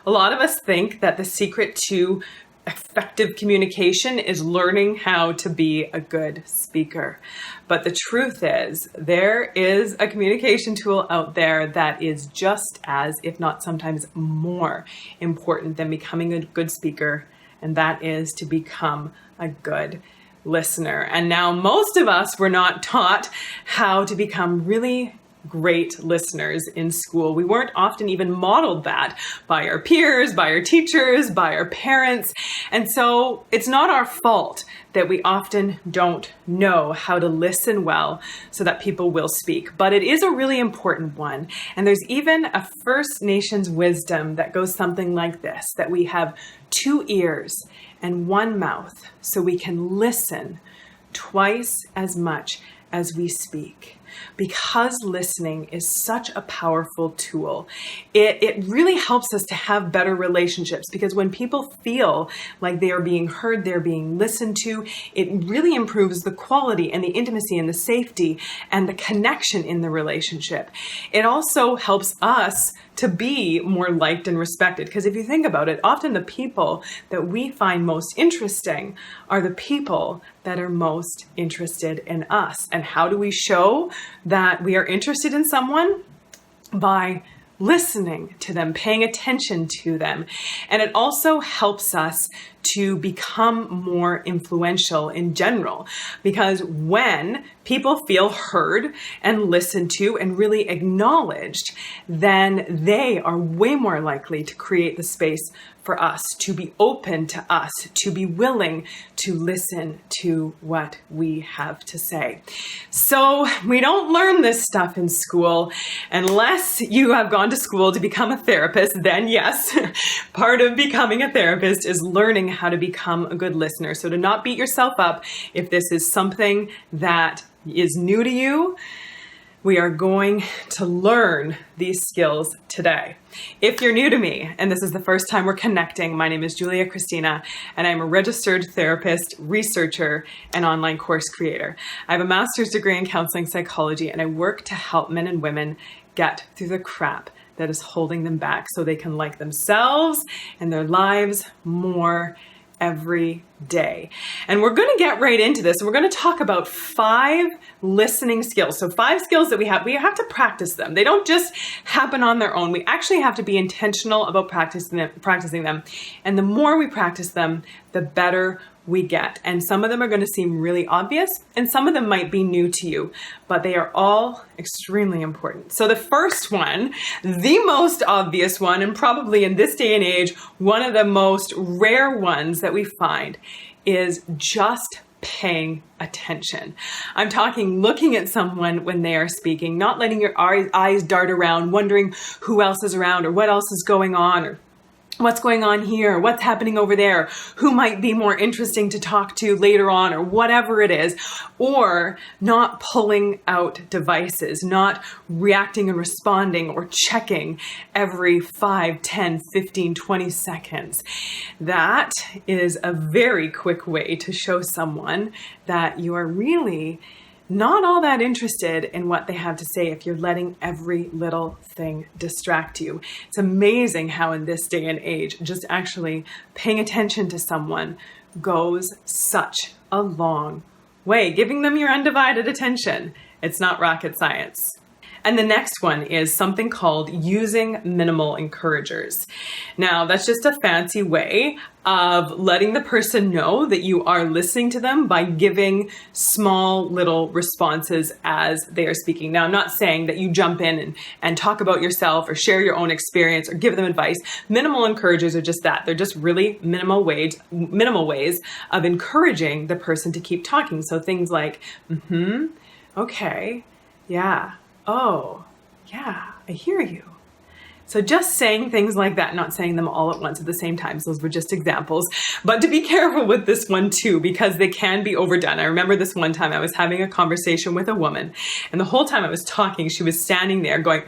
A lot of us think that the secret to effective communication is learning how to be a good speaker. But the truth is, there is a communication tool out there that is just as, if not sometimes more important than becoming a good speaker, and that is to become a good listener. And now most of us were not taught how to become really great listeners in school. We weren't often even modeled that by our peers, by our teachers, by our parents. And so it's not our fault that we often don't know how to listen well so that people will speak. But it is a really important one. And there's even a First Nations wisdom that goes something like this, that we have 2 ears and 1 mouth so we can listen twice as much as we speak. Because listening is such a powerful tool, it really helps us to have better relationships, because when people feel like they are being heard, they're being listened to, it really improves the quality and the intimacy and the safety and the connection in the relationship. It also helps us to be more liked and respected. Because if you think about it, often the people that we find most interesting are the people that are most interested in us. And how do we show that we are interested in someone? By listening to them, paying attention to them. And it also helps us to become more influential in general, because when people feel heard and listened to and really acknowledged, then they are way more likely to create the space for us, to be open to us, to be willing to listen to what we have to say. So we don't learn this stuff in school unless you have gone to school to become a therapist. Then yes, part of becoming a therapist is learning how to become a good listener. So to not beat yourself up if this is something that is new to you, we are going to learn these skills today. If you're new to me and this is the first time we're connecting, my name is Kristina, and I'm a registered therapist, researcher, and online course creator. I have a master's degree in counseling psychology, and I work to help men and women get through the crap that is holding them back so they can like themselves and their lives more every day. And we're going to get right into this. And we're going to talk about 5 listening skills. So 5 skills that we have to practice them. They don't just happen on their own. We actually have to be intentional about practicing them. And the more we practice them, the better we get. And some of them are going to seem really obvious, and some of them might be new to you, but they are all extremely important. So the first one, the most obvious one, and probably in this day and age, one of the most rare ones that we find, is just paying attention. I'm talking looking at someone when they are speaking, not letting your eyes dart around, wondering who else is around or what else is going on, or what's going on here, what's happening over there, who might be more interesting to talk to later on, or whatever it is, or not pulling out devices, not reacting and responding or checking every 5, 10, 15, 20 seconds. That is a very quick way to show someone that you are really not all that interested in what they have to say if you're letting every little thing distract you. It's amazing how in this day and age, just actually paying attention to someone goes such a long way, giving them your undivided attention. It's not rocket science. And the next one is something called using minimal encouragers. Now, that's just a fancy way of letting the person know that you are listening to them by giving small little responses as they are speaking. Now, I'm not saying that you jump in and talk about yourself or share your own experience or give them advice. Minimal encouragers are just that. They're just really minimal ways of encouraging the person to keep talking. So things like, okay, yeah. Oh, yeah, I hear you. So just saying things like that, not saying them all at once at the same time. So those were just examples. But to be careful with this one too, because they can be overdone. I remember this one time I was having a conversation with a woman, and the whole time I was talking, she was standing there going,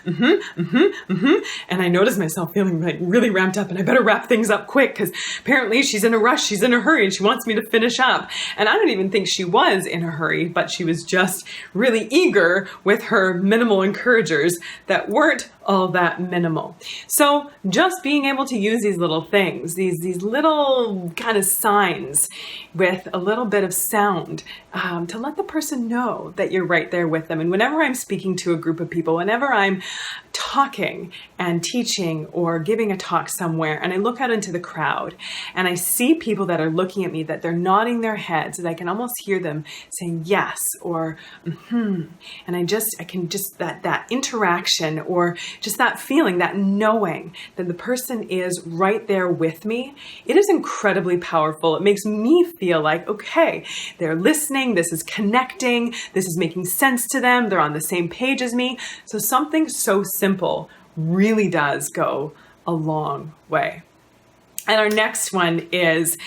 and I noticed myself feeling like really ramped up, and I better wrap things up quick because apparently she's in a rush, she's in a hurry, and she wants me to finish up. And I don't even think she was in a hurry, but she was just really eager with her minimal encouragers that weren't all that minimal. So just being able to use these little things, these little kind of signs with a little bit of sound to let the person know that you're right there with them. And whenever I'm speaking to a group of people, whenever I'm talking and teaching or giving a talk somewhere, and I look out into the crowd and I see people that are looking at me, that they're nodding their heads, that I can almost hear them saying yes or mm-hmm. And I can just that interaction, or just that feeling, that knowing that the person is right there with me, it is incredibly powerful. It makes me feel like, okay, they're listening, this is connecting, this is making sense to them, they're on the same page as me. So something so simple really does go a long way. And our next one is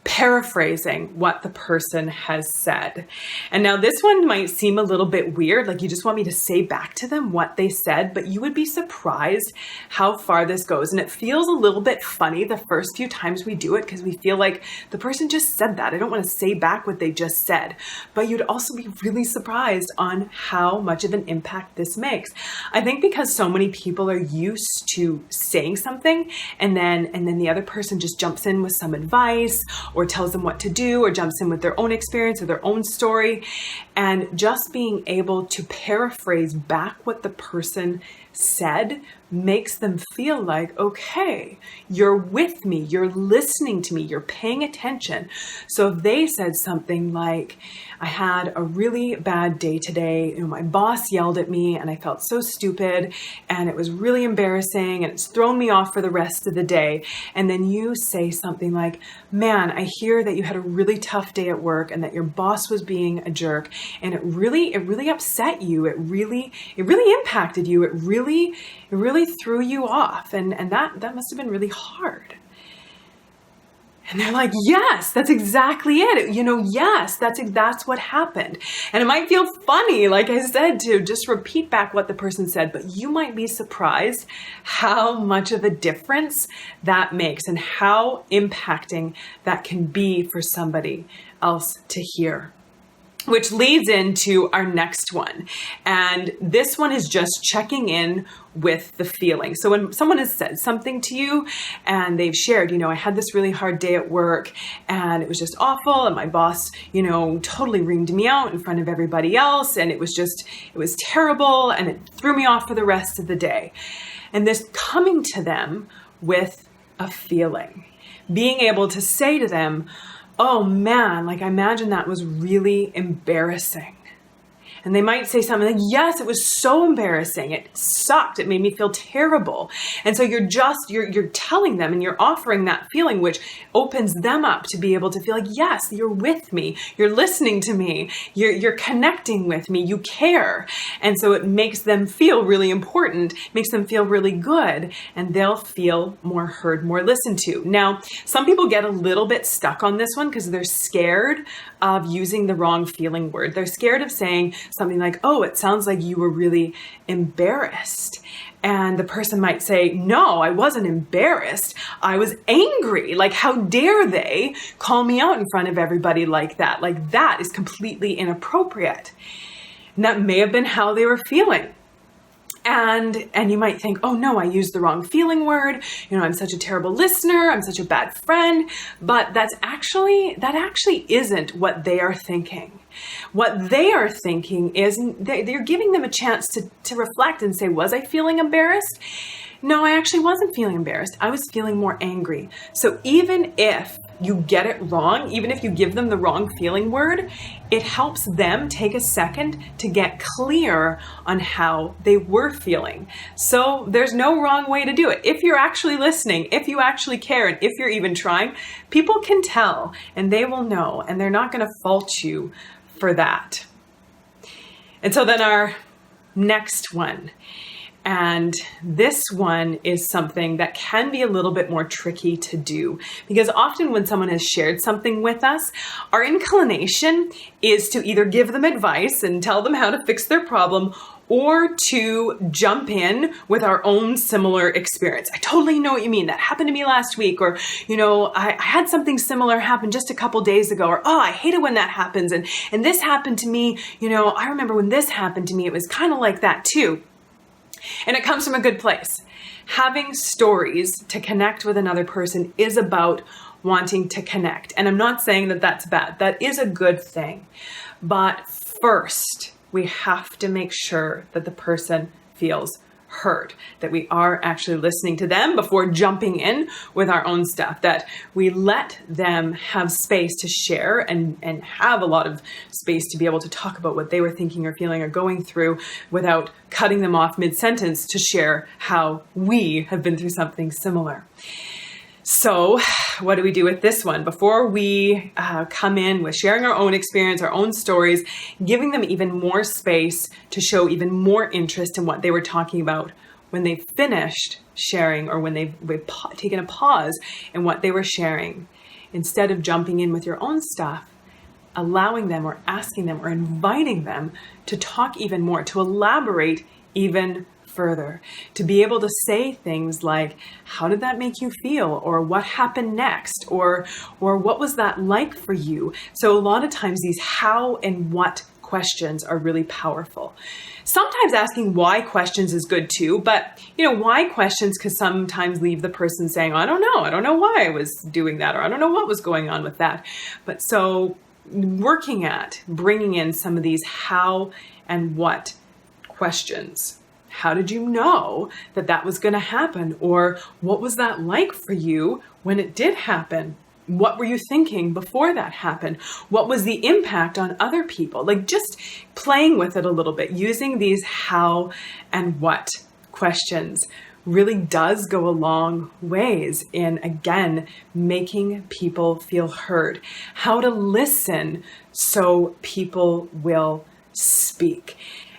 paraphrasing what the person has said. And now this one might seem a little bit weird, like you just want me to say back to them what they said, but you would be surprised how far this goes. And it feels a little bit funny the first few times we do it, because we feel like the person just said that. I don't want to say back what they just said. But you'd also be really surprised on how much of an impact this makes. I think because so many people are used to saying something and then the other person just jumps in with some advice or tells them what to do, or jumps in with their own experience or their own story. And just being able to paraphrase back what the person said makes them feel like, okay, you're with me, you're listening to me, you're paying attention. So if they said something like, I had a really bad day today, my boss yelled at me and I felt so stupid and it was really embarrassing and it's thrown me off for the rest of the day. And then you say something like, man, I hear that you had a really tough day at work and that your boss was being a jerk and it really upset you. It really impacted you. It really threw you off. And that must have been really hard. And they're like, yes, that's exactly it. Yes, that's what happened. And it might feel funny, like I said, to just repeat back what the person said, but you might be surprised how much of a difference that makes and how impacting that can be for somebody else to hear. Which leads into our next one. And this one is just checking in with the feeling. So when someone has said something to you and they've shared, I had this really hard day at work and it was just awful. And my boss, totally reamed me out in front of everybody else. And it was terrible. And it threw me off for the rest of the day. And this coming to them with a feeling, being able to say to them, oh man, I imagine that was really embarrassing. And they might say something like, yes, it was so embarrassing. It sucked. It made me feel terrible. And so you're telling them and you're offering that feeling, which opens them up to be able to feel like, yes, you're with me. You're listening to me. You're connecting with me. You care. And so it makes them feel really important, makes them feel really good, and they'll feel more heard, more listened to. Now, some people get a little bit stuck on this one because they're scared of using the wrong feeling word. They're scared of saying something like, oh, it sounds like you were really embarrassed. And the person might say, no, I wasn't embarrassed. I was angry. How dare they call me out in front of everybody like that? That is completely inappropriate. And that may have been how they were feeling. And you might think, oh no, I used the wrong feeling word. I'm such a terrible listener. I'm such a bad friend. But that actually isn't what they are thinking. What they are thinking is they're giving them a chance to reflect and say, was I feeling embarrassed? No, I actually wasn't feeling embarrassed. I was feeling more angry. So even if you get it wrong, even if you give them the wrong feeling word, it helps them take a second to get clear on how they were feeling. So there's no wrong way to do it. If you're actually listening, if you actually care, and if you're even trying, people can tell and they will know, and they're not going to fault you for that. And so then our next one. And this one is something that can be a little bit more tricky to do, because often when someone has shared something with us, our inclination is to either give them advice and tell them how to fix their problem, or to jump in with our own similar experience. I totally know what you mean. That happened to me last week. Or, I had something similar happen just a couple days ago. Or, oh, I hate it when that happens. And this happened to me. I remember when this happened to me, it was kind of like that too. And it comes from a good place. Having stories to connect with another person is about wanting to connect. And I'm not saying that that's bad. That is a good thing. But first, we have to make sure that the person feels heard, that we are actually listening to them before jumping in with our own stuff, that we let them have space to share and have a lot of space to be able to talk about what they were thinking or feeling or going through without cutting them off mid-sentence to share how we have been through something similar. So what do we do with this one? Before we come in with sharing our own experience, our own stories, giving them even more space to show even more interest in what they were talking about when they finished sharing or when they've taken a pause in what they were sharing, instead of jumping in with your own stuff, allowing them or asking them or inviting them to talk even more, to elaborate even further, to be able to say things like, how did that make you feel? Or what happened next? Or what was that like for you? So a lot of times these how and what questions are really powerful. Sometimes asking why questions is good too, but why questions could sometimes leave the person saying, I don't know why I was doing that, or I don't know what was going on with that. But so working at bringing in some of these how and what questions. How did you know that that was going to happen? Or what was that like for you when it did happen? What were you thinking before that happened? What was the impact on other people? Like just playing with it a little bit, using these how and what questions really does go a long ways in, again, making people feel heard. How to listen so people will speak.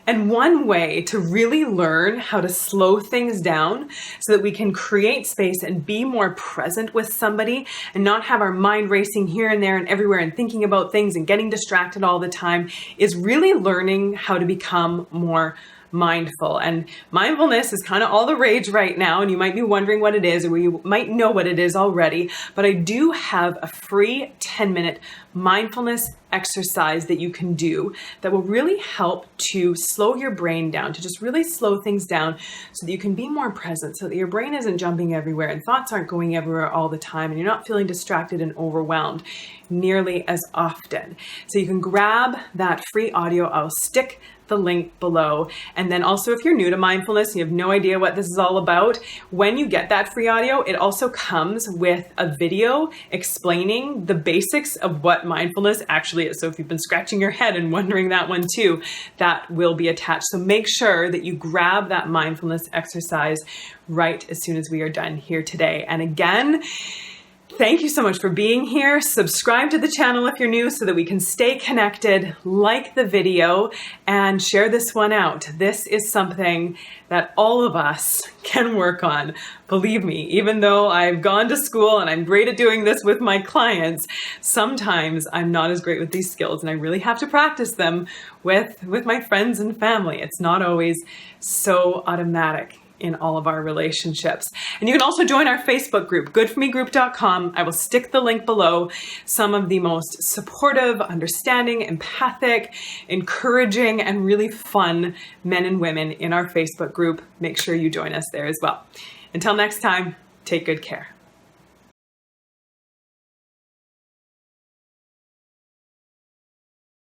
And one way to really learn how to slow things down so that we can create space and be more present with somebody and not have our mind racing here and there and everywhere and thinking about things and getting distracted all the time is really learning how to become more mindful. And mindfulness is kind of all the rage right now, and you might be wondering what it is, or you might know what it is already, but I do have a free 10-minute mindfulness exercise that you can do that will really help to slow your brain down, to just really slow things down so that you can be more present, so that your brain isn't jumping everywhere and thoughts aren't going everywhere all the time and you're not feeling distracted and overwhelmed nearly as often. So you can grab that free audio. I'll stick the link below. And then also, if you're new to mindfulness and you have no idea what this is all about, when you get that free audio, it also comes with a video explaining the basics of what mindfulness actually is. So if you've been scratching your head and wondering that one too, that will be attached. So make sure that you grab that mindfulness exercise right as soon as we are done here today. And again, thank you so much for being here. Subscribe to the channel if you're new so that we can stay connected. Like the video and share this one out. This is something that all of us can work on. Believe me, even though I've gone to school and I'm great at doing this with my clients, sometimes I'm not as great with these skills and I really have to practice them with my friends and family. It's not always so automatic in all of our relationships. And you can also join our Facebook group, goodformegroup.com. I will stick the link below. Some of the most supportive, understanding, empathic, encouraging, and really fun men and women in our Facebook group. Make sure you join us there as well. Until next time, take good care.